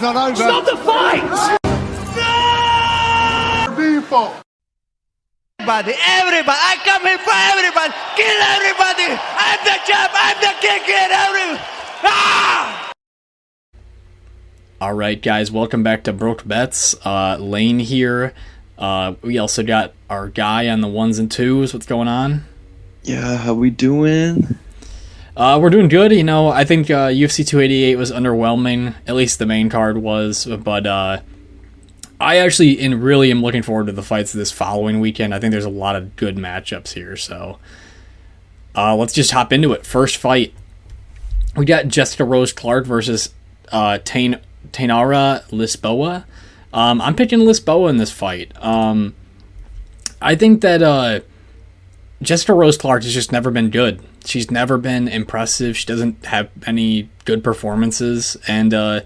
fight's not over. Stop the fight! People. Everybody, I come here for everybody. Kill everybody. I'm the champ. I'm the king. Kill everybody. Ah! All right, guys, welcome back to Broke Bets. Lane here. We also got our guy on the ones and twos. What's going on? Yeah, how we doing? We're doing good. You know, I think UFC 288 was underwhelming. At least the main card was. But I actually really am looking forward to the fights this following weekend. I think there's a lot of good matchups here. So let's just hop into it. First fight. We got Jessica Rose Clark versus Tainara Lisboa. I'm picking Lisboa in this fight. I think that Jessica Rose Clark has just never been good. She's never been impressive. She doesn't have any good performances. And the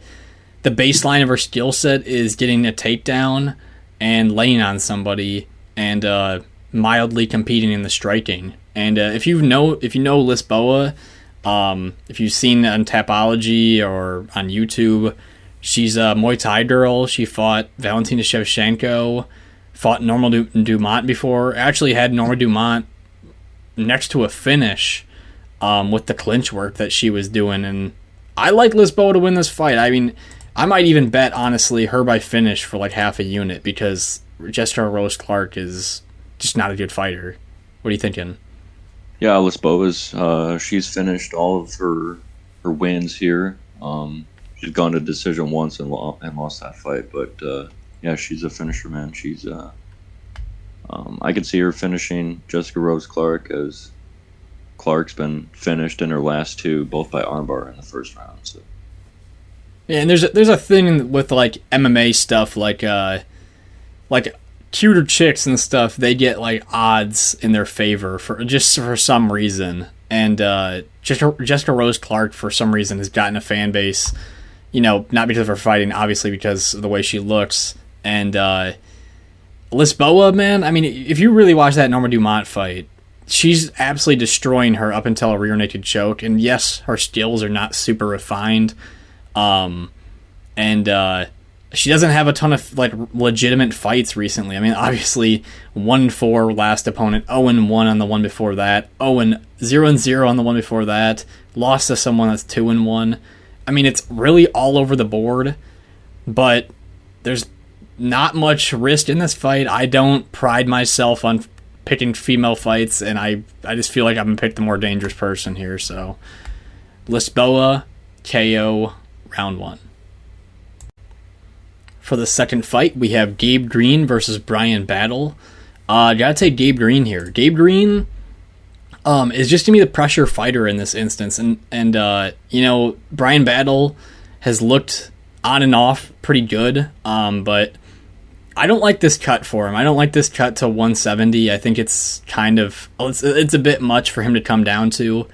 baseline of her skill set is getting a takedown and laying on somebody and mildly competing in the striking. And if you know Lisboa, if you've seen on Tapology or on YouTube, she's a Muay Thai girl. She fought Valentina Shevchenko, fought Norma Dumont before. Actually had Norma Dumont next to a finish with the clinch work that she was doing. And I like Lisboa to win this fight. I mean, I might even bet, honestly, her by finish for like half a unit because Jessica Rose Clark is just not a good fighter. What are you thinking? Yeah, Lisboa's she's finished all of her wins here. She's gone to decision once and lost that fight, but yeah, she's a finisher, man. She's I could see her finishing Jessica Rose Clark, as Clark's been finished in her last two, both by armbar in the first round. So. Yeah, and there's a thing with like MMA stuff, like cuter chicks and stuff. They get like odds in their favor for some reason, and Jessica Rose Clark for some reason has gotten a fan base. You know, not because of her fighting, obviously because of the way she looks. And Lisboa, man, I mean, if you really watch that Norma Dumont fight, she's absolutely destroying her up until a rear naked choke. And yes, her skills are not super refined. She doesn't have a ton of like legitimate fights recently. I mean, obviously 1-4 last opponent, 0-1 on the one before that, 0-0 on the one before that, lost to someone that's 2-1. I mean, it's really all over the board, but there's not much risk in this fight. I don't pride myself on picking female fights, and I just feel like I'm going to pick the more dangerous person here. So, Lisboa, KO, round 1. For the second fight, we have Gabe Green versus Bryan Battle. Gotta take Gabe Green here. Gabe Green is just to me the pressure fighter in this instance, and you know, Bryan Battle has looked on and off pretty good, but I don't like this cut for him. I don't like this cut to 170. I think it's kind of it's a bit much for him to come down to.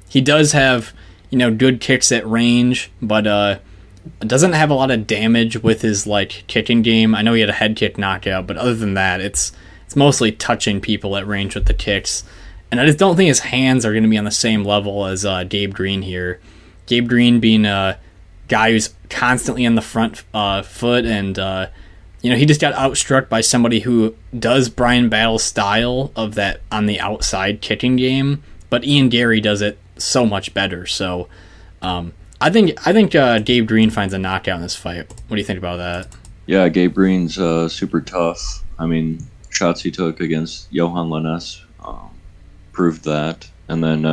He does have, you know, good kicks at range, but doesn't have a lot of damage with his like kicking game. I know he had a head kick knockout, but other than that, it's mostly touching people at range with the kicks. And I just don't think his hands are going to be on the same level as Gabe Green here. Gabe Green being a guy who's constantly on the front foot, and you know, he just got outstruck by somebody who does Bryan Battle's style of that on the outside kicking game, but Ian Garry does it so much better. So I think Gabe Green finds a knockout in this fight. What do you think about that? Yeah, Gabe Green's super tough. I mean, shots he took against Johan Lanes proved that. And then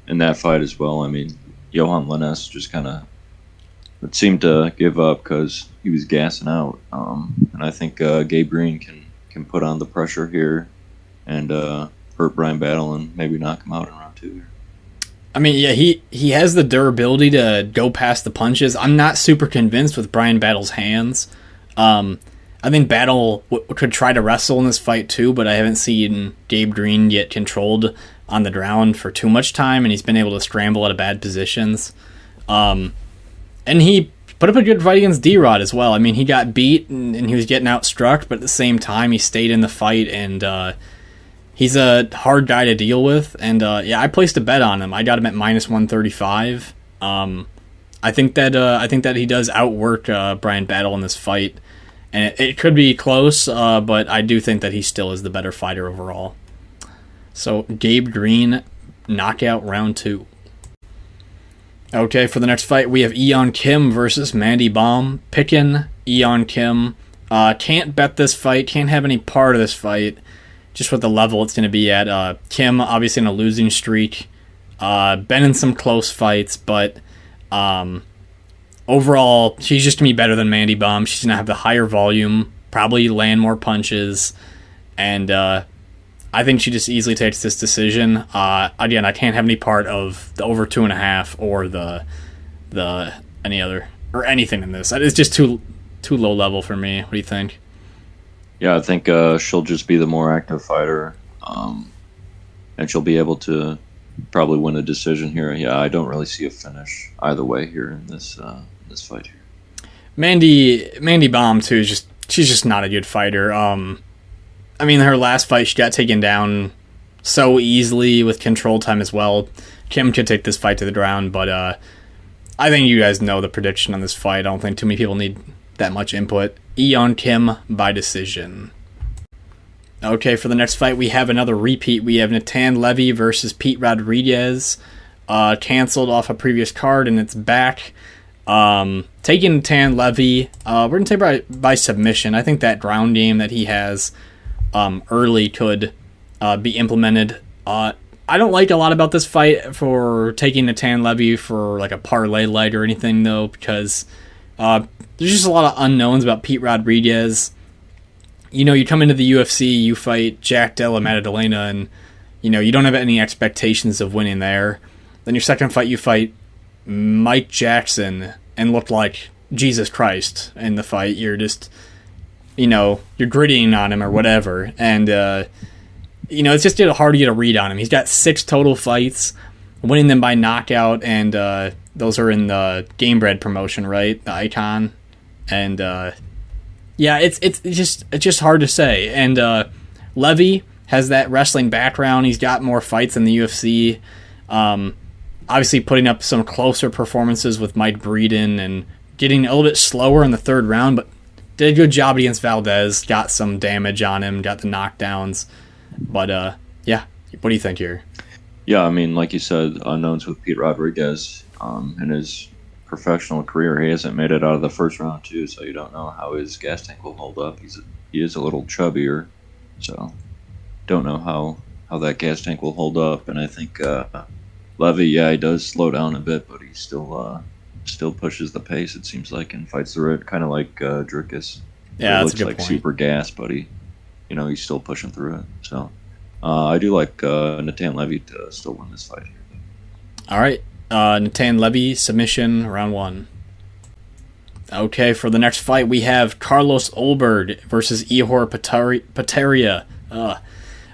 in that fight as well, I mean, Johan Lanes just kind of seemed to give up because he was gassing out. And I think Gabe Green can put on the pressure here and hurt Bryan Battle and maybe knock him out in round 2 here. I mean, yeah, he has the durability to go past the punches. I'm not super convinced with Bryan Battle's hands. I think Battle could try to wrestle in this fight too, but I haven't seen Gabe Green get controlled on the ground for too much time, and he's been able to scramble out of bad positions. And he put up a good fight against D-Rod as well. I mean, he got beat and he was getting outstruck, but at the same time, he stayed in the fight, and he's a hard guy to deal with. And yeah, I placed a bet on him. I got him at -135. I think that he does outwork Bryan Battle in this fight, and it could be close, but I do think that he still is the better fighter overall. So Gabe Green, knockout round 2. Okay, for the next fight, we have Yeon Kim versus Mandy Bohm. Picking Yeon Kim. Can't bet this fight, can't have any part of this fight, just what the level it's going to be at. Kim, obviously in a losing streak, been in some close fights, but overall, she's just going to be better than Mandy Bohm. She's going to have the higher volume, probably land more punches, and I think she just easily takes this decision. Again, I can't have any part of the over 2.5 or the any other or anything in this. It's just too low level for me. What do you think? Yeah, I think she'll just be the more active fighter, and she'll be able to probably win a decision here. Yeah, I don't really see a finish either way here in this fight here. Mandy Bohm too she's just not a good fighter. I mean, her last fight, she got taken down so easily with control time as well. Kim could take this fight to the ground, but I think you guys know the prediction on this fight. I don't think too many people need that much input. Yeon Kim by decision. Okay, for the next fight, we have another repeat. We have Natan Levy versus Pete Rodriguez. Canceled off a previous card, and it's back. Taking Natan Levy. We're going to take by submission. I think that ground game that he has early could be implemented. I don't like a lot about this fight for taking Natan Levy for like a parlay leg or anything, though, because there's just a lot of unknowns about Pete Rodriguez. You know, you come into the UFC, you fight Jack Della Maddalena, and you don't have any expectations of winning there. Then your second fight, you fight Mike Jackson and look like Jesus Christ in the fight. You're just, you're grittying on him or whatever. And, it's just hard to get a read on him. He's got 6 total fights, winning them by knockout, and those are in the Game Bread promotion, right? The Icon. And, yeah, it's just hard to say. And Levy has that wrestling background. He's got more fights in the UFC. Obviously putting up some closer performances with Mike Breeden and getting a little bit slower in the third round, but did a good job against Valdez. Got some damage on him, got the knockdowns. But, yeah, what do you think here? Yeah, I mean, like you said, unknowns with Pete Rodriguez. In his professional career, he hasn't made it out of the first round, too, so you don't know how his gas tank will hold up. He is a little chubbier, so don't know how that gas tank will hold up. And I think Levy, yeah, he does slow down a bit, but he still pushes the pace, it seems like, and fights through it, kind of like Dricus. Yeah, it that's looks a good like point. Super gas, but he's still pushing through it. So I do like Natan Levy to still win this fight here. All right, Natan Levy, submission, round 1. Okay, for the next fight, we have Carlos Ulberg versus Ihor Potieria.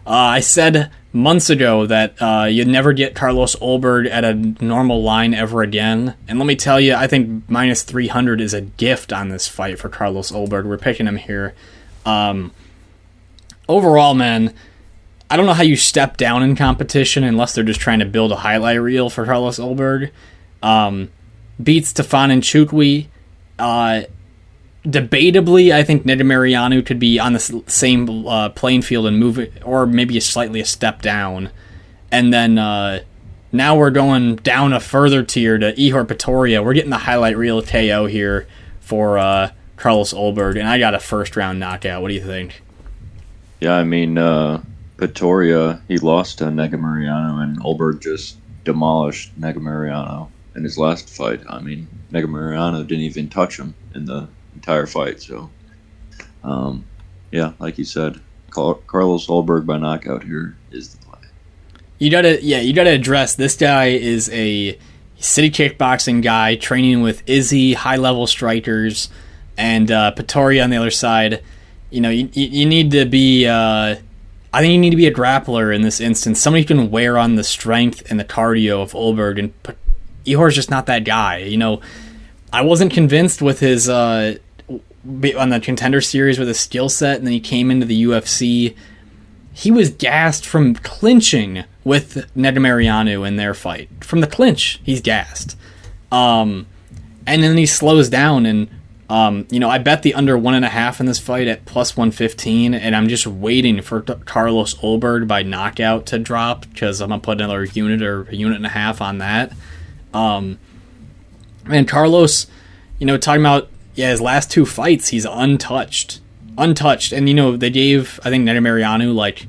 I said months ago that you'd never get Carlos Ulberg at a normal line ever again. And let me tell you, I think minus 300 is a gift on this fight for Carlos Ulberg. We're picking him here. Overall, man, I don't know how you step down in competition unless they're just trying to build a highlight reel for Carlos Ulberg. Beats Stefan and Chukwi. Debatably, I think Nedomirianu could be on the same playing field and move it, or maybe slightly a step down. And then now we're going down a further tier to Ihor Potieria. We're getting the highlight reel KO here for Carlos Ulberg, and I got a first-round knockout. What do you think? Yeah, I mean, Potieria, he lost to Nedomirianu, and Ulberg just demolished Nedomirianu in his last fight. I mean, Nedomirianu didn't even touch him in the entire fight. So, yeah, like you said, Carlos Ulberg by knockout here is the play. You gotta address this guy is a city kickboxing guy training with Izzy, high-level strikers, and Potieria on the other side. You need to be. I think you need to be a grappler in this instance. Somebody who can wear on the strength and the cardio of Ulberg, and Ihor's just not that guy. I wasn't convinced with his on the Contender Series with his skill set, and then he came into the UFC. He was gassed from clinching with Nedomirianu in their fight. From the clinch, he's gassed. and then he slows down, and I bet the under 1.5 in this fight at plus 115, and I'm just waiting for Carlos Ulberg by knockout to drop, because I'm going to put another unit or a unit and a half on that. And Carlos, talking about, his last 2 fights, he's untouched. And, they gave, I think, Netomarianu,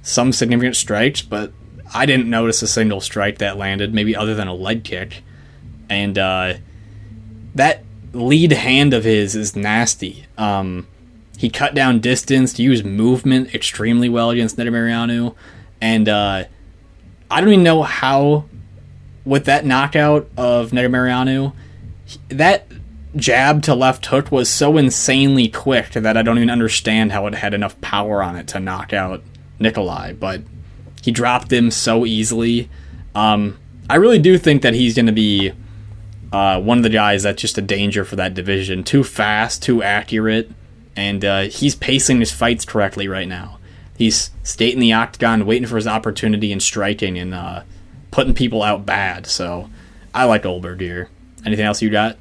some significant strikes, but I didn't notice a single strike that landed, maybe other than a leg kick. And that lead hand of his is nasty. He cut down distance, used movement extremely well against Netomarianu, and I don't even know how, with that knockout of Netomarianu, that jab to left hook was so insanely quick that I don't even understand how it had enough power on it to knock out Nikolai, but he dropped him so easily. I really do think that he's going to be one of the guys that's just a danger for that division. Too fast, too accurate, and he's pacing his fights correctly right now. He's skating the octagon, waiting for his opportunity and striking and putting people out bad. So I like Ulberg here. Anything else you got?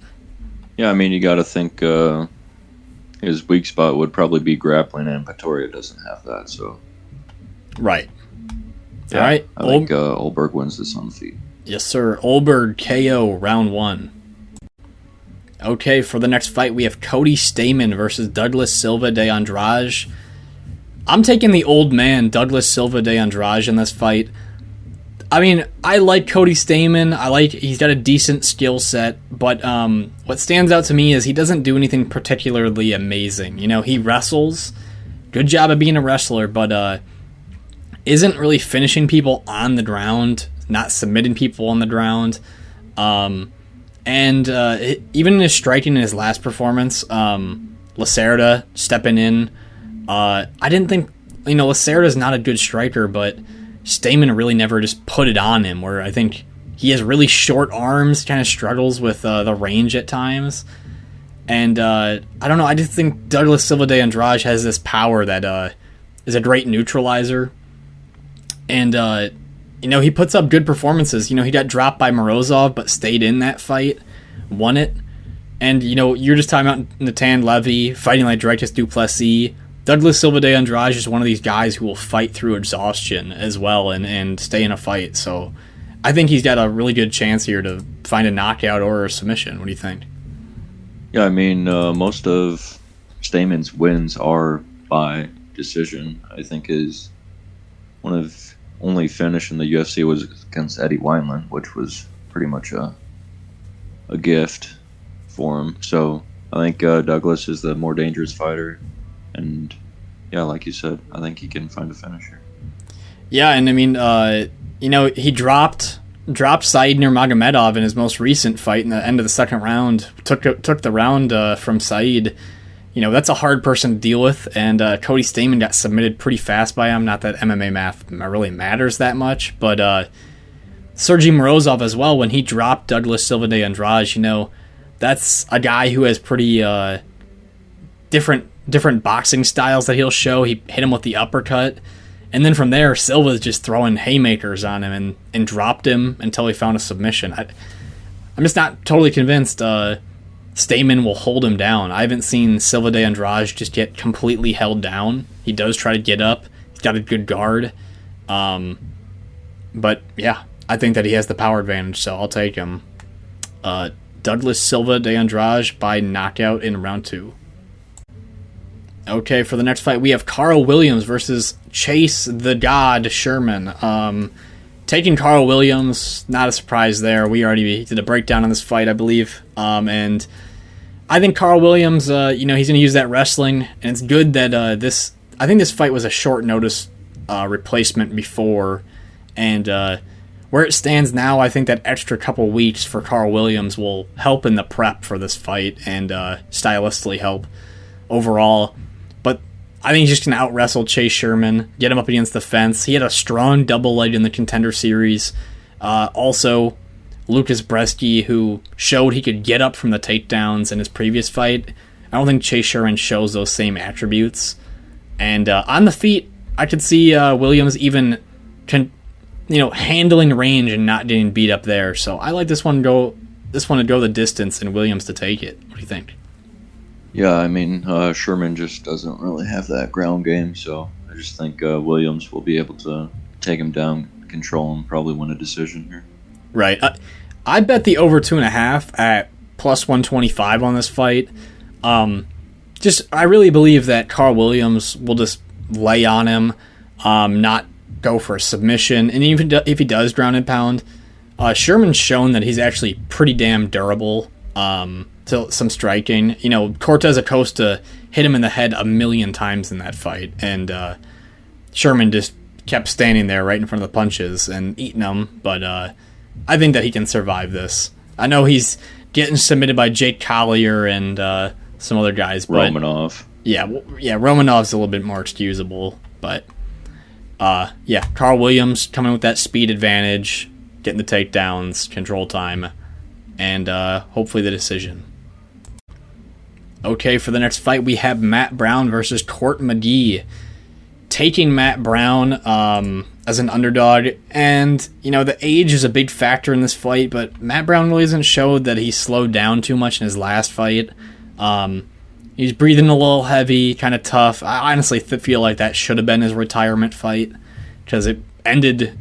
Yeah, you got to think his weak spot would probably be grappling, and Potieria doesn't have that. So right. Yeah, all right. I think Ulberg wins this on the feet. Yes, sir. Ulberg KO round 1. Okay, for the next fight, we have Cody Stamann versus Douglas Silva de Andrade. I'm taking the old man, Douglas Silva de Andrade, in this fight. I like Cody Stamann. He's got a decent skill set, but what stands out to me is he doesn't do anything particularly amazing. He wrestles. Good job of being a wrestler, but isn't really finishing people on the ground, not submitting people on the ground. Even in his striking in his last performance, Lacerda stepping in, I didn't think, Lacerda's not a good striker, but Stamann really never just put it on him, where I think he has really short arms, kind of struggles with the range at times. And I don't know, I just think Douglas Silva de Andrade has this power that is a great neutralizer. And, he puts up good performances. He got dropped by Morozov, but stayed in that fight, won it. And, you're just talking about Natan, Levy, fighting like Dreykus Duplessis. Douglas Silva de Andrade is one of these guys who will fight through exhaustion as well and stay in a fight. So I think he's got a really good chance here to find a knockout or a submission. What do you think? Yeah, most of Stamann's wins are by decision. I think his one of only finish in the UFC was against Eddie Wineland, which was pretty much a gift for him. So I think Douglas is the more dangerous fighter, and yeah, like you said, I think he can find a finisher. Yeah, and he dropped Said Nurmagomedov in his most recent fight in the end of the second round. Took the round from Said. That's a hard person to deal with, and Cody Stamann got submitted pretty fast by him. Not that MMA math really matters that much, but Sergey Morozov as well, when he dropped Douglas Silva de Andrade, that's a guy who has pretty different boxing styles that he'll show. He hit him with the uppercut, and then from there, Silva's just throwing haymakers on him and dropped him until he found a submission. I'm just not totally convinced Stamann will hold him down. I haven't seen Silva de Andrade just get completely held down. He does try to get up. He's got a good guard. But yeah, I think that he has the power advantage, so I'll take him. Douglas Silva de Andrade by knockout in round 2. Okay, for the next fight, we have Karl Williams versus Chase the God Sherman. Taking Karl Williams, not a surprise there. We already did a breakdown on this fight, I believe. And I think Karl Williams, he's going to use that wrestling, and it's good that I think this fight was a short notice replacement before, and where it stands now, I think that extra couple weeks for Karl Williams will help in the prep for this fight and stylistically help overall. But I think he's just going to out-wrestle Chase Sherman, get him up against the fence. He had a strong double leg in the Contender Series. Also, Lucas Bresky, who showed he could get up from the takedowns in his previous fight. I don't think Chase Sherman shows those same attributes. And on the feet, I could see Williams even handling range and not getting beat up there. So I like this one to go this one to go the distance and Williams to take it. What do you think? Yeah, I mean, Sherman just doesn't really have that ground game, so I just think Williams will be able to take him down, control him, probably win a decision here. Right. I bet the over 2.5 at plus 125 on this fight. I really believe that Karl Williams will just lay on him, not go for a submission, and even if he does ground and pound, Sherman's shown that he's actually pretty damn durable to some striking. You know, Cortez Acosta hit him in the head 1,000,000 times in that fight, and Sherman just kept standing there right in front of the punches and eating them, but I think that he can survive this. I know he's getting submitted by Jake Collier and some other guys, but Romanov. Yeah, Romanov's a little bit more excusable, but Karl Williams coming with that speed advantage, getting the takedowns, control time, and hopefully the decision. Okay, for the next fight, we have Matt Brown versus Court McGee. Taking Matt Brown as an underdog, and, you know, the age is a big factor in this fight, but Matt Brown really hasn't showed that he slowed down too much in his last fight. He's breathing a little heavy, kind of tough. I honestly feel like that should have been his retirement fight, because it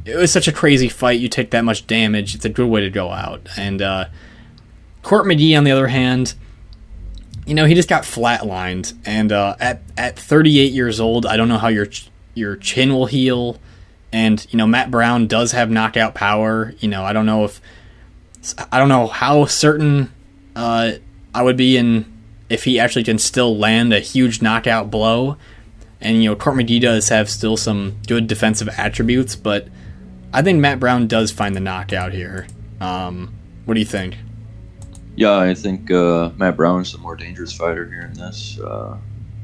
was such a crazy fight. You take that much damage, it's a good way to go out. And Court McGee, on the other hand, you know, he just got flatlined, and at 38 years old, I don't know how your chin will heal, and, you know, Matt Brown does have knockout power. You know, I don't know how certain I would be in if he actually can still land a huge knockout blow, and, you know, Court McGee does have still some good defensive attributes, but I think Matt Brown does find the knockout here. What do you think? Yeah, I think Matt Brown's the more dangerous fighter here in this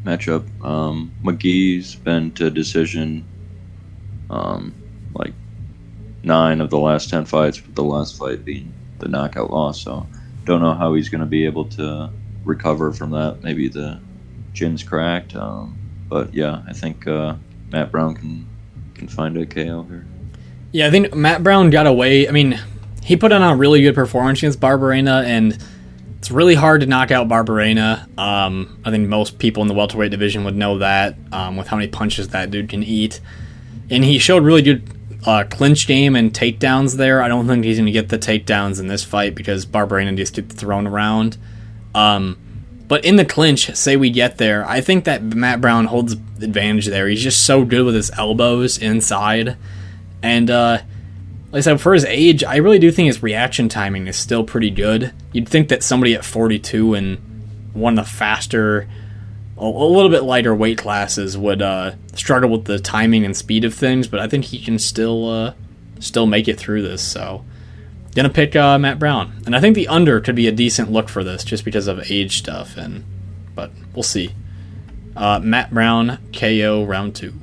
matchup. McGee's been to decision like 9 of the last 10 fights, with the last fight being the knockout loss. So don't know how he's going to be able to recover from that. Maybe the chin's cracked. But yeah, I think Matt Brown can find a KO here. Yeah, I think Matt Brown got away. I mean, he put on a really good performance against Barberena, and it's really hard to knock out Barberena. I think most people in the welterweight division would know that, with how many punches that dude can eat. And he showed really good clinch game and takedowns there. I don't think he's going to get the takedowns in this fight because Barberena just gets thrown around. But in the clinch, say we get there, I think that Matt Brown holds advantage there. He's just so good with his elbows inside. And like I said, for his age, I really do think his reaction timing is still pretty good. You'd think that somebody at 42 and one of the faster, a little bit lighter weight classes would struggle with the timing and speed of things, but I think he can still make it through this. So, gonna pick Matt Brown, and I think the under could be a decent look for this, just because of age stuff. But we'll see. Matt Brown KO round 2.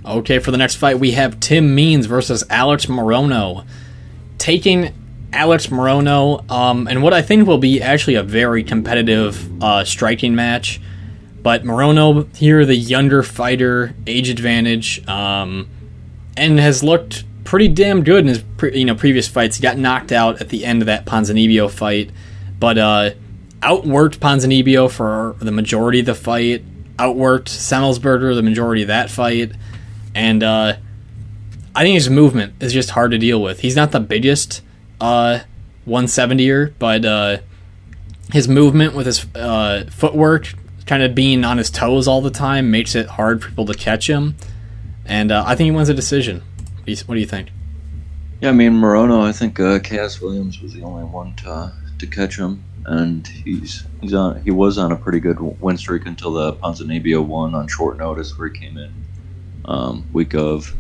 Okay, for the next fight, we have Tim Means versus Alex Morono. Taking Alex Morono, and what I think will be actually a very competitive striking match. But Morono here, the younger fighter, age advantage, and has looked pretty damn good in his previous fights. He got knocked out at the end of that Ponzinibbio fight, but outworked Ponzinibbio for the majority of the fight, outworked Semmelsberger the majority of that fight. And I think his movement is just hard to deal with. He's not the biggest 170er, but his movement with his footwork, kind of being on his toes all the time, makes it hard for people to catch him. And I think he wins a decision. What do you think? Yeah, I mean, Morono, I think Cass Williams was the only one to catch him. And he was on a pretty good win streak until the Ponzinibbio one on short notice, where he came in week of.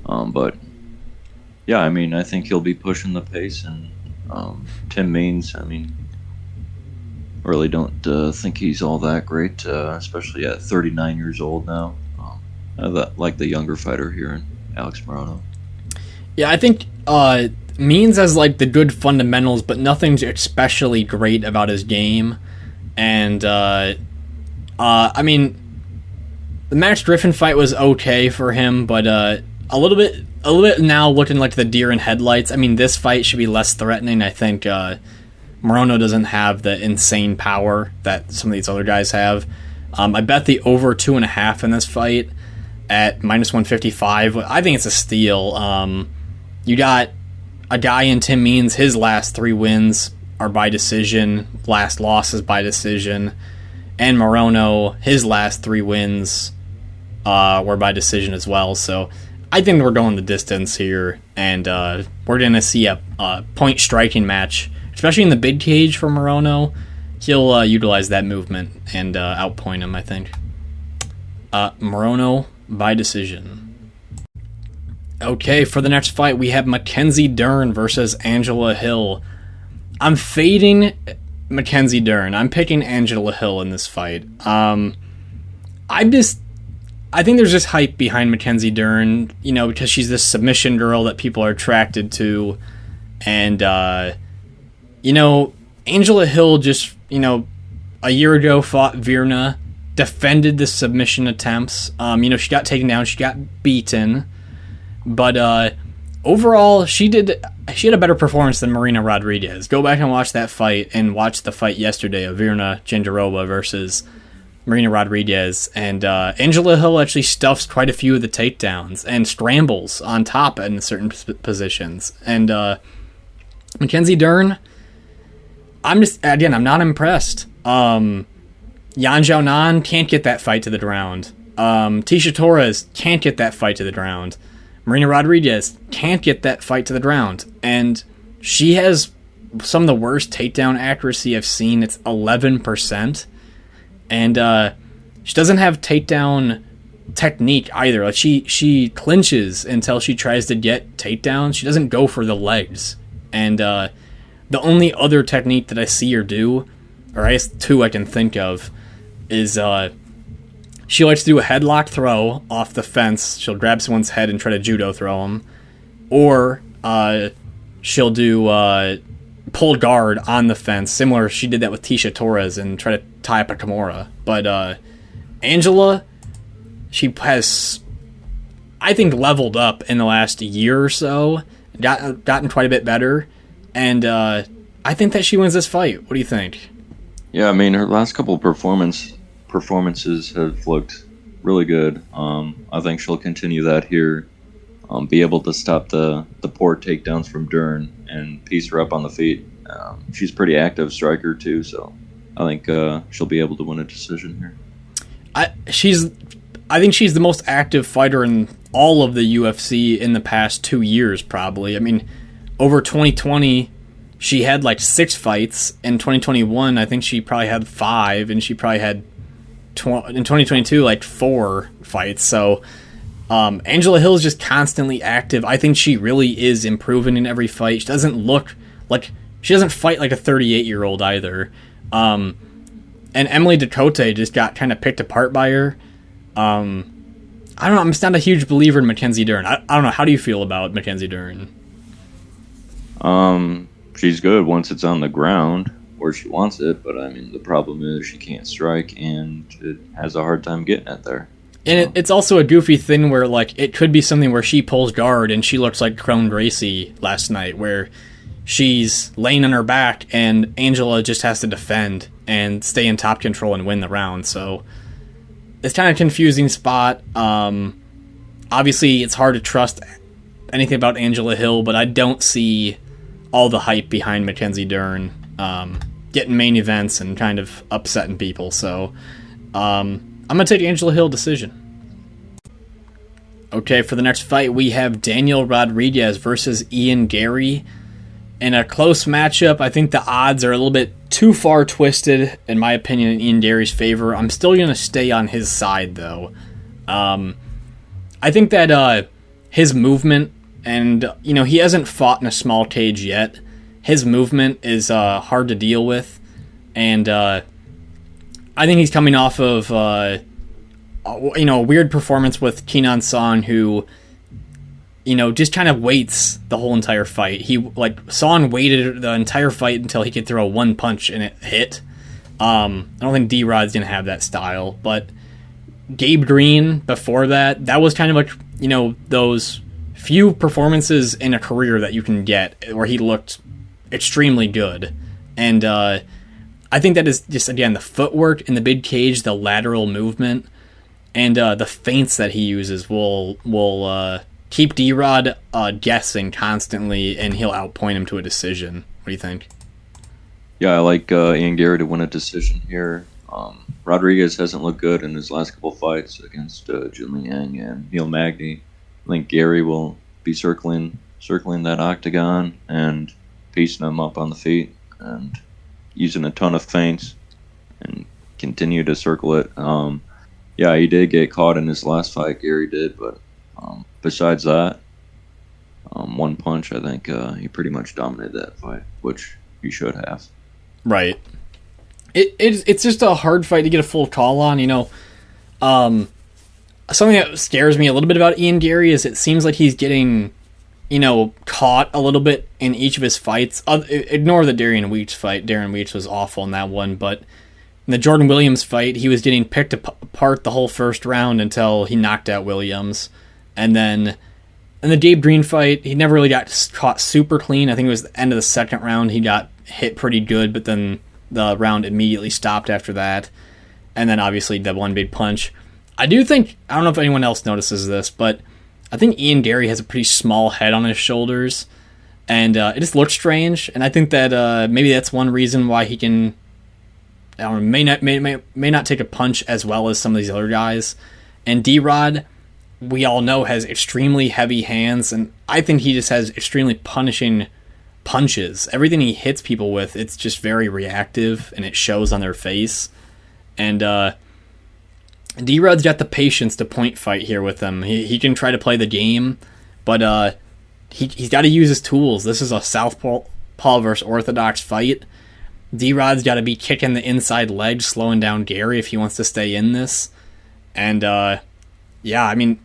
But yeah, I mean, I think he'll be pushing the pace, and Tim Means, I mean, really don't think he's all that great, especially at 39 years old now. I like the younger fighter here in Alex Morono. Yeah, I think Means has like the good fundamentals, but nothing's especially great about his game. And I mean, the Max Griffin fight was okay for him, but a little bit a little bit now looking like the deer in headlights. I mean, this fight should be less threatening. I think Morono doesn't have the insane power that some of these other guys have. I bet the over 2.5 in this fight at -155. I think it's a steal. You got a guy in Tim Means, his last 3 wins are by decision, last losses by decision, and Morono, his last 3 wins were by decision as well. So I think we're going the distance here, and we're going to see a point striking match, especially in the big cage for Morono. He'll utilize that movement and outpoint him, I think. Morono by decision. Okay, for the next fight, we have Mackenzie Dern versus Angela Hill. I'm fading Mackenzie Dern. I'm picking Angela Hill in this fight. I think there's just hype behind Mackenzie Dern, because she's this submission girl that people are attracted to. And, Angela Hill just, a year ago fought Virna, defended the submission attempts. She got taken down, she got beaten. But overall, she had a better performance than Marina Rodriguez. Go back and watch that fight, and watch the fight yesterday of Virna Jandiroba versus Marina Rodriguez. And Angela Hill actually stuffs quite a few of the takedowns and scrambles on top in certain positions. And Mackenzie Dern, I'm not impressed. Yan Xiaonan can't get that fight to the ground. Tisha Torres can't get that fight to the ground. Marina Rodriguez can't get that fight to the ground. And she has some of the worst takedown accuracy I've seen. It's 11%. And she doesn't have takedown technique either. Like she clinches until she tries to get takedowns. She doesn't go for the legs. And the only other technique that I see her do, or I guess 2 I can think of, is she likes to do a headlock throw off the fence. She'll grab someone's head and try to judo throw them. Or she'll do pull guard on the fence. Similar, she did that with Tisha Torres and try to tie up a Kimura. But Angela, she has, I think, leveled up in the last year or so. Gotten quite a bit better. And I think that she wins this fight. What do you think? Yeah, I mean, her last couple of performances have looked really good. I think she'll continue that here. Be able to stop the poor takedowns from Dern and piece her up on the feet. She's pretty active striker too, so I think she'll be able to win a decision here. I think she's the most active fighter in all of the UFC in the past 2 years, probably. I mean, over 2020, she had like 6 fights. In 2021, I think she probably had 5, and she probably had in 2022 like 4 fights. So Angela Hill is just constantly active. I think she really is improving in every fight. She doesn't look like, she doesn't fight like a 38-year-old either. And Emily Ducote just got kind of picked apart by her. I don't know. I'm just not a huge believer in Mackenzie Dern. I don't know. How do you feel about Mackenzie Dern? She's good once it's on the ground where she wants it, but I mean, the problem is she can't strike, and it has a hard time getting it there. And it's also a goofy thing where, like, it could be something where she pulls guard and she looks like Crone Gracie last night, where she's laying on her back and Angela just has to defend and stay in top control and win the round. So it's kind of a confusing spot. Obviously, it's hard to trust anything about Angela Hill, but I don't see all the hype behind Mackenzie Dern getting main events and kind of upsetting people. So I'm going to take Angela Hill decision. Okay, for the next fight, we have Daniel Rodriguez versus Ian Garry. In a close matchup, I think the odds are a little bit too far twisted, in my opinion, in Ian Garry's favor. I'm still going to stay on his side, though. I think that his movement, and, he hasn't fought in a small cage yet. His movement is hard to deal with, and I think he's coming off of a weird performance with Kenan Son, who just kind of waits the whole entire fight. Son waited the entire fight until he could throw one punch and it hit. I don't think D-Rod's gonna have that style, but Gabe Green before that was kind of like those few performances in a career that you can get where he looked extremely good. And I think that is just, again, the footwork in the big cage, the lateral movement, and the feints that he uses will keep D-Rod guessing constantly, and he'll outpoint him to a decision. What do you think? Yeah, I like Ian Garry to win a decision here. Rodriguez hasn't looked good in his last couple fights against Junli Yang and Neil Magny. I think Garry will be circling that octagon and piecing him up on the feet and using a ton of feints and continue to circle it. Yeah, he did get caught in his last fight, Garry did, but besides that, one punch, I think he pretty much dominated that fight, which he should have. Right. It's just a hard fight to get a full call on, you know. Something that scares me a little bit about Ian Garry is it seems like he's getting, you know, caught a little bit in each of his fights. Ignore the Darren Weech fight. Darren Weech was awful in that one, but in the Jordan Williams fight, he was getting picked apart the whole first round until he knocked out Williams. And then in the Gabe Green fight, he never really got caught super clean. I think it was the end of the second round he got hit pretty good, but then the round immediately stopped after that. And then obviously the one big punch. I do think, I don't know if anyone else notices this, but I think Ian Garry has a pretty small head on his shoulders, and it just looks strange. And I think that maybe that's one reason why he can, I don't know, may not take a punch as well as some of these other guys. And D-Rod, we all know, has extremely heavy hands, and I think he just has extremely punishing punches. Everything he hits people with, it's just very reactive, and it shows on their face. And D-Rod's got the patience to point fight here with them. He can try to play the game, but he's got to use his tools. This is a southpaw versus orthodox fight. D-Rod's got to be kicking the inside leg, slowing down Garry if he wants to stay in this. And yeah, I mean,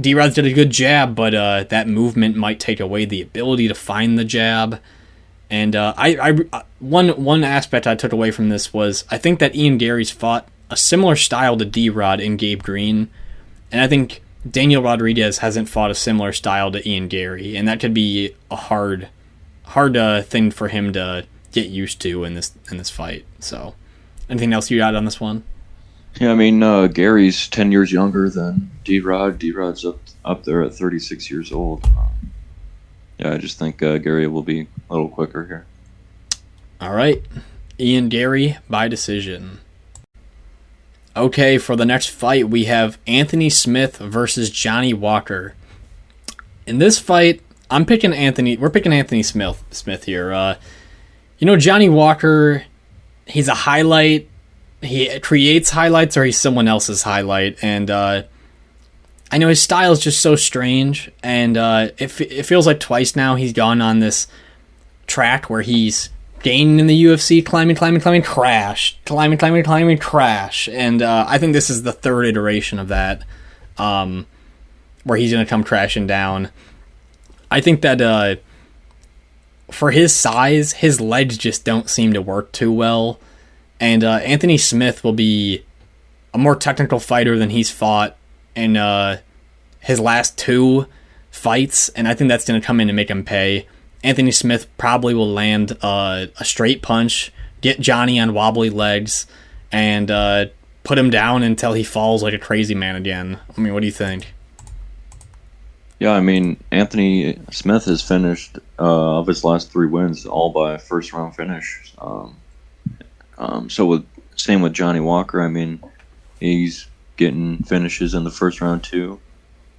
D-Rod's did a good jab, but that movement might take away the ability to find the jab. And one aspect I took away from this was I think that Ian Garry's fought a similar style to D-Rod in Gabe Green, and I think Daniel Rodriguez hasn't fought a similar style to Ian Garry, and that could be a hard thing for him to get used to in this fight. So, anything else you got on this one? Yeah, I mean, Gary's 10 years younger than D-Rod. D-Rod's up there at 36 years old. Yeah, I just think Garry will be a little quicker here. All right. Ian Garry by decision. Okay, for the next fight, we have Anthony Smith versus Johnny Walker. In this fight, we're picking Anthony Smith here. You know, Johnny Walker, he's a highlight. He creates highlights, or he's someone else's highlight, and I know his style is just so strange, and it feels like twice now he's gone on this track where he's gaining in the UFC, climbing, crash, climbing, crash, and I think this is the third iteration of that, where he's going to come crashing down. I think that for his size, his legs just don't seem to work too well. And Anthony Smith will be a more technical fighter than he's fought in his last two fights, and I think that's going to come in and make him pay. Anthony Smith probably will land a straight punch, get Johnny on wobbly legs, and put him down until he falls like a crazy man again. I mean, what do you think? Yeah, I mean, Anthony Smith has finished of his last 3 wins all by first-round finish. Same with Johnny Walker. I mean, he's getting finishes in the first round too.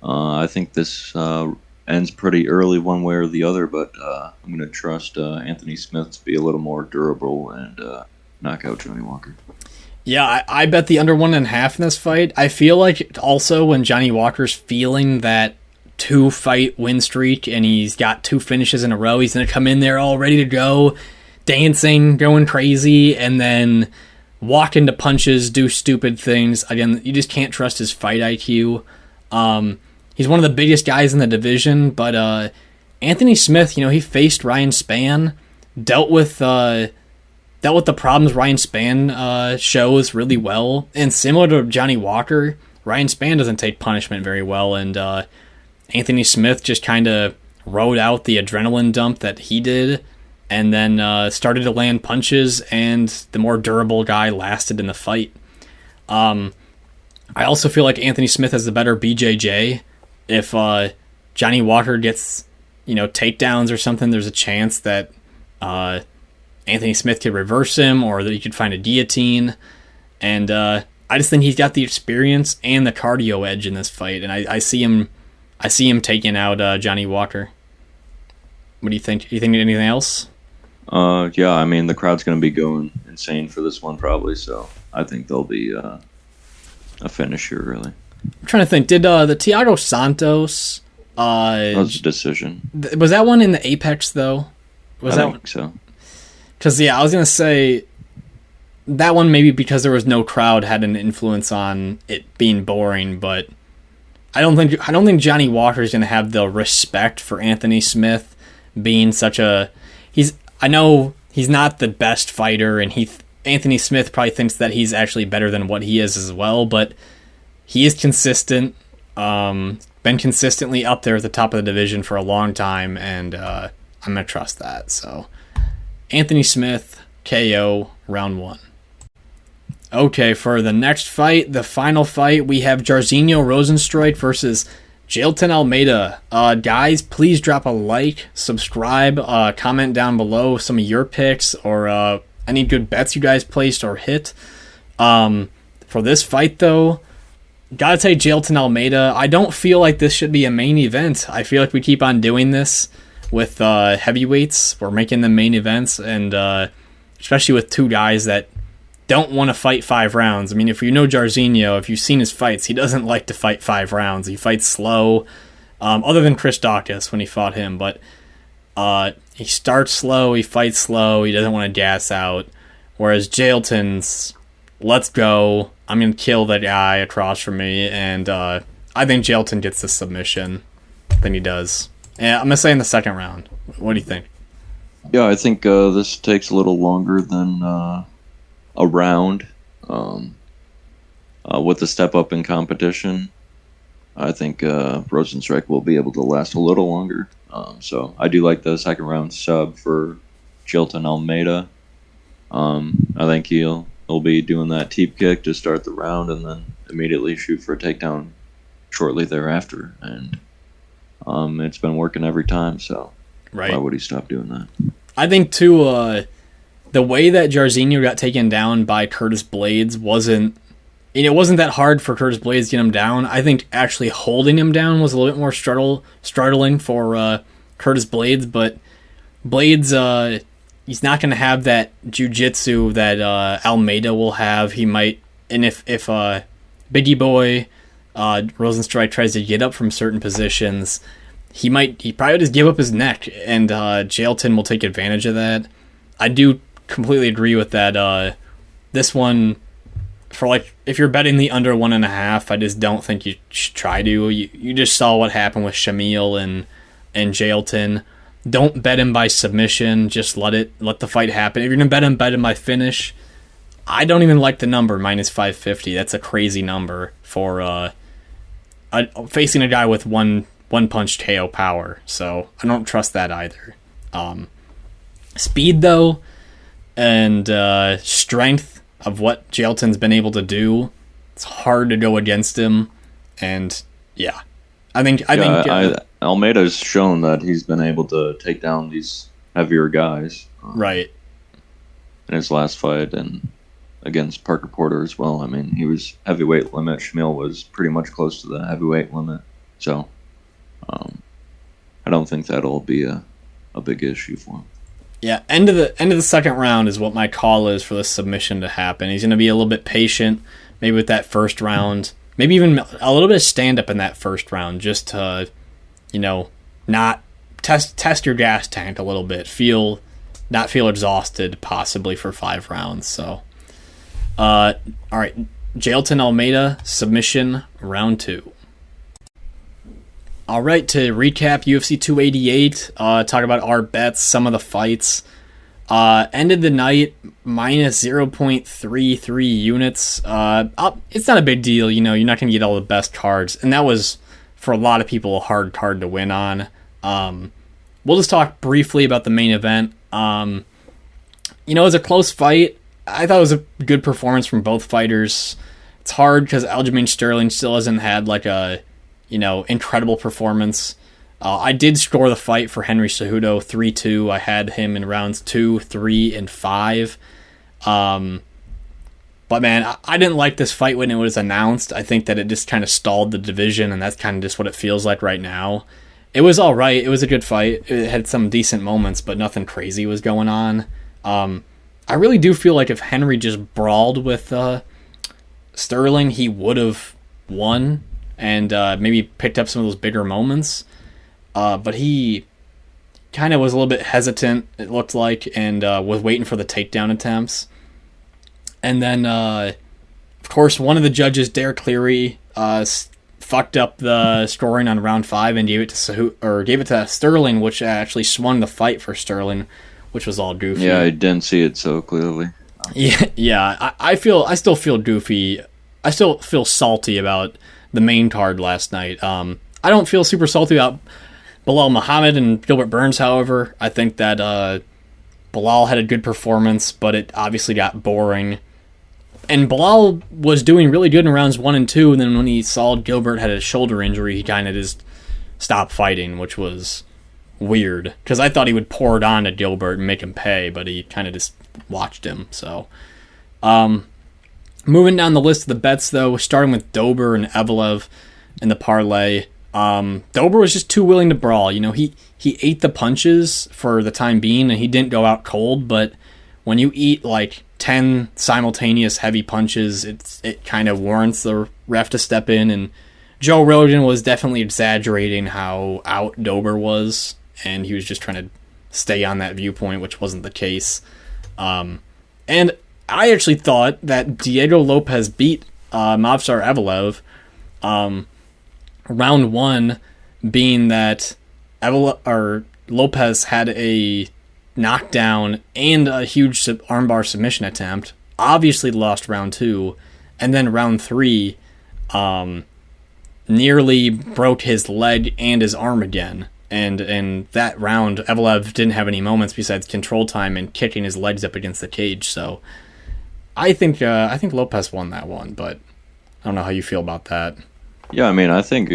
I think this ends pretty early one way or the other, but I'm going to trust Anthony Smith to be a little more durable and knock out Johnny Walker. Yeah, I bet the under 1.5 in this fight. I feel like also when Johnny Walker's feeling that 2-fight win streak and he's got 2 finishes in a row, he's going to come in there all ready to go, dancing, going crazy, and then walk into punches, do stupid things. Again, you just can't trust his fight IQ. He's one of the biggest guys in the division, but Anthony Smith, you know, he faced Ryan Spann, dealt with the problems Ryan Spann shows really well, and similar to Johnny Walker, Ryan Spann doesn't take punishment very well, and Anthony Smith just kind of rode out the adrenaline dump that he did, and then started to land punches, and the more durable guy lasted in the fight. I also feel like Anthony Smith has the better BJJ. If Johnny Walker gets, takedowns or something, there's a chance that Anthony Smith could reverse him, or that he could find a guillotine. And I just think he's got the experience and the cardio edge in this fight, and I see him taking out Johnny Walker. What do you think? Do you think anything else? Yeah, I mean, the crowd's going to be going insane for this one probably, so I think there'll be a finish here, really. I'm trying to think. Did the Thiago Santos... that was a decision. Was that one in the Apex, though? I think so. Because, yeah, I was going to say that one maybe because there was no crowd had an influence on it being boring, but I don't think Johnny Walker's going to have the respect for Anthony Smith being such a... I know he's not the best fighter, and Anthony Smith probably thinks that he's actually better than what he is as well, but he is consistent, been consistently up there at the top of the division for a long time, and I'm going to trust that. So, Anthony Smith, KO, round 1. Okay, for the next fight, the final fight, we have Jairzinho Rozenstruik versus Jailton Almeida. Guys, please drop a like, subscribe, comment down below some of your picks, or any good bets you guys placed or hit. For this fight, though, gotta say Jailton Almeida. I don't feel like this should be a main event. I feel like we keep on doing this with heavyweights. We're making them main events, and especially with two guys that don't want to fight 5 rounds. I mean, if you know Jairzinho, if you've seen his fights, he doesn't like to fight 5 rounds. He fights slow, other than Chris Daukaus when he fought him, but he starts slow, he fights slow, he doesn't want to gas out, whereas Jailton's, let's go, I'm going to kill the guy across from me, and I think Jailton gets the submission. I think he does. Yeah, I'm going to say in the second round. What do you think? Yeah, I think this takes a little longer than a round. With the step up in competition, I think Rozenstruik will be able to last a little longer. So I do like the second round sub for Jailton Almeida. I think he'll be doing that teep kick to start the round and then immediately shoot for a takedown shortly thereafter. And it's been working every time, so why would he stop doing that? I think, too, the way that Jairzinho got taken down by Curtis Blades wasn't that hard for Curtis Blades to get him down. I think actually holding him down was a little bit more startling for Curtis Blades, but Blades, he's not going to have that jiu-jitsu that Almeida will have. He might, and if Biggie Boy Rozenstruik tries to get up from certain positions, he probably just give up his neck, and Jailton will take advantage of that. I do completely agree with that. This one, for if you're betting the under 1.5, I just don't think you should try to. You just saw what happened with Shamil and Jailton. Don't bet him by submission. Just let the fight happen. If you're gonna bet him by finish. I don't even like the number -550. That's a crazy number for facing a guy with one punch KO power. So I don't trust that either. Speed though, and strength of what Jailton's been able to do, it's hard to go against him. And yeah, I think Almeida's shown that he's been able to take down these heavier guys. Right. In his last fight and against Parker Porter as well. I mean, he was heavyweight limit. Shamil was pretty much close to the heavyweight limit. So I don't think that'll be a big issue for him. Yeah, end of the second round is what my call is for the submission to happen. He's going to be a little bit patient, maybe with that first round, maybe even a little bit of stand up in that first round, just to, not test your gas tank a little bit, not feel exhausted possibly for 5 rounds. So, all right, Jailton Almeida submission round 2. All right, to recap UFC 288, talk about our bets, some of the fights. Ended the night minus 0.33 units. It's not a big deal, you're not going to get all the best cards. And that was for a lot of people, a hard card to win on. We'll just talk briefly about the main event. It was a close fight. I thought it was a good performance from both fighters. It's hard because Aljamain Sterling still hasn't had like a, incredible performance. I did score the fight for Henry Cejudo 3-2. I had him in rounds 2, 3, and 5. But man, I didn't like this fight when it was announced. I think that it just kind of stalled the division, and that's kind of just what it feels like right now. It was all right. It was a good fight. It had some decent moments, but nothing crazy was going on. I really do feel like if Henry just brawled with Sterling, he would have won and maybe picked up some of those bigger moments. But he kind of was a little bit hesitant, it looked like, and was waiting for the takedown attempts. And then, of course, one of the judges, Derek Cleary, fucked up the scoring on round 5 and gave it to Sterling, which actually swung the fight for Sterling, which was all goofy. Yeah, I didn't see it so clearly. Yeah. I still feel goofy. I still feel salty about the main card last night. I don't feel super salty about Bilal Muhammad and Gilbert Burns, however. I think that Bilal had a good performance, but it obviously got boring. And Bilal was doing really good in rounds 1 and 2, and then when he saw Gilbert had a shoulder injury, he kind of just stopped fighting, which was weird. Because I thought he would pour it on to Gilbert and make him pay, but he kind of just watched him. So, moving down the list of the bets, though, starting with Dober and Evelev in the parlay. Dober was just too willing to brawl. He ate the punches for the time being, and he didn't go out cold, but when you eat like 10 simultaneous heavy punches, it kind of warrants the ref to step in, and Joe Rogan was definitely exaggerating how out Dober was, and he was just trying to stay on that viewpoint, which wasn't the case. And I actually thought that Diego Lopez beat Movsar Evelev, round 1 being that Lopez had a knockdown and a huge armbar submission attempt, obviously lost round 2, and then round 3 nearly broke his leg and his arm again. And in that round, Evelev didn't have any moments besides control time and kicking his legs up against the cage. So I think Lopez won that one, but I don't know how you feel about that. Yeah, I think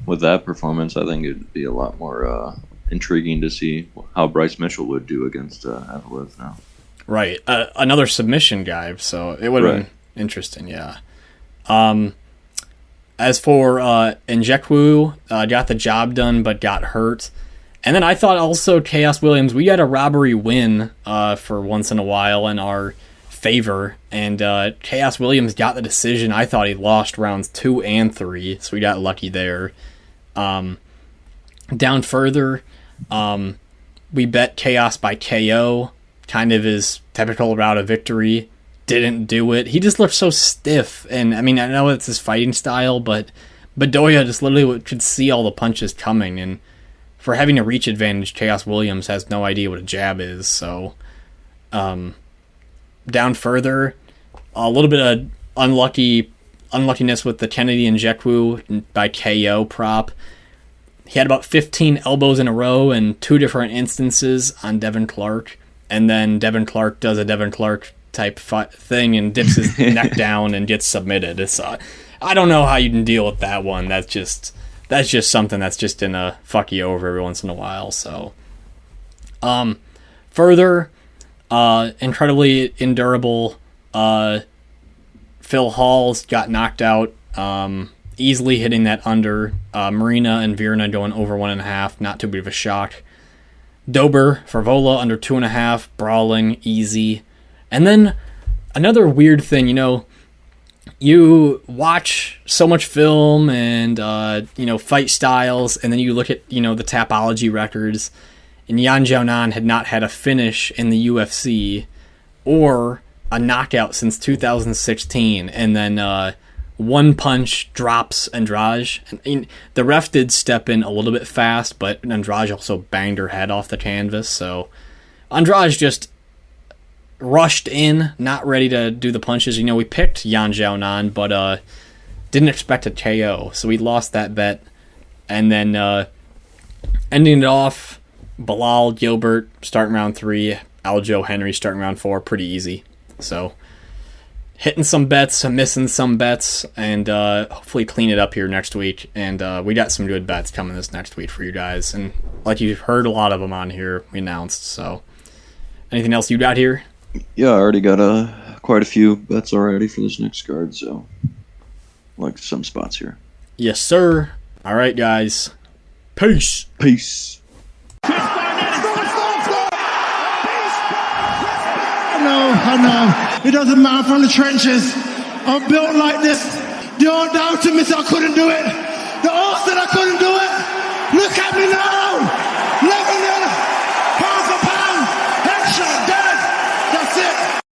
with that performance, I think it'd be a lot more intriguing to see how Bryce Mitchell would do against Evelev now. Right, another submission guy, so it would have been interesting, yeah. As for Nzechukwu, got the job done but got hurt. And then I thought also Chaos Williams, we got a robbery win for once in a while in our favor, and Chaos Williams got the decision. I thought he lost rounds 2 and 3, so we got lucky there. Down further, we bet Chaos by KO, kind of his typical route of victory. Didn't do it. He just looked so stiff, and I know it's his fighting style, but Bedoya just literally could see all the punches coming, and for having a reach advantage, Chaos Williams has no idea what a jab is, so down further, a little bit of unluckiness with the Kennedy Nzechukwu by KO prop. He had about 15 elbows in a row in 2 different instances on Devin Clark, and then Devin Clark does a Devin Clark type thing and dips his neck down and gets submitted. It's I don't know how you can deal with that one. That's just something that's just gonna fuck you over every once in a while. So, further, incredibly endurable. Phil Hall's got knocked out, easily hitting that under. Marina and Virna going over 1.5, not too big of a shock. Dober, Favola under 2.5, brawling, easy. And then another weird thing, you watch so much film and, fight styles, and then you look at, the Tapology records, and Yan Xiaonan had not had a finish in the UFC or a knockout since 2016, and then one punch drops Andrade. And the ref did step in a little bit fast, but Andrade also banged her head off the canvas, so Andrade just rushed in, not ready to do the punches. We picked Yan Xiaonan, but Didn't expect a KO, so we lost that bet. And then ending it off, Bilal, Gilbert starting round 3, Aljo, Henry starting round 4, pretty easy. So hitting some bets, missing some bets, and hopefully clean it up here next week. And we got some good bets coming this next week for you guys. And like you've heard a lot of them on here, we announced. So anything else you got here? Yeah, I already got quite a few bets already for this next card, so like some spots here. Yes, sir. All right, guys. Peace. Peace. I know. It doesn't matter from the trenches. I'm built like this. The old doubted me said I couldn't do it. The old said I couldn't do it. Look at me now.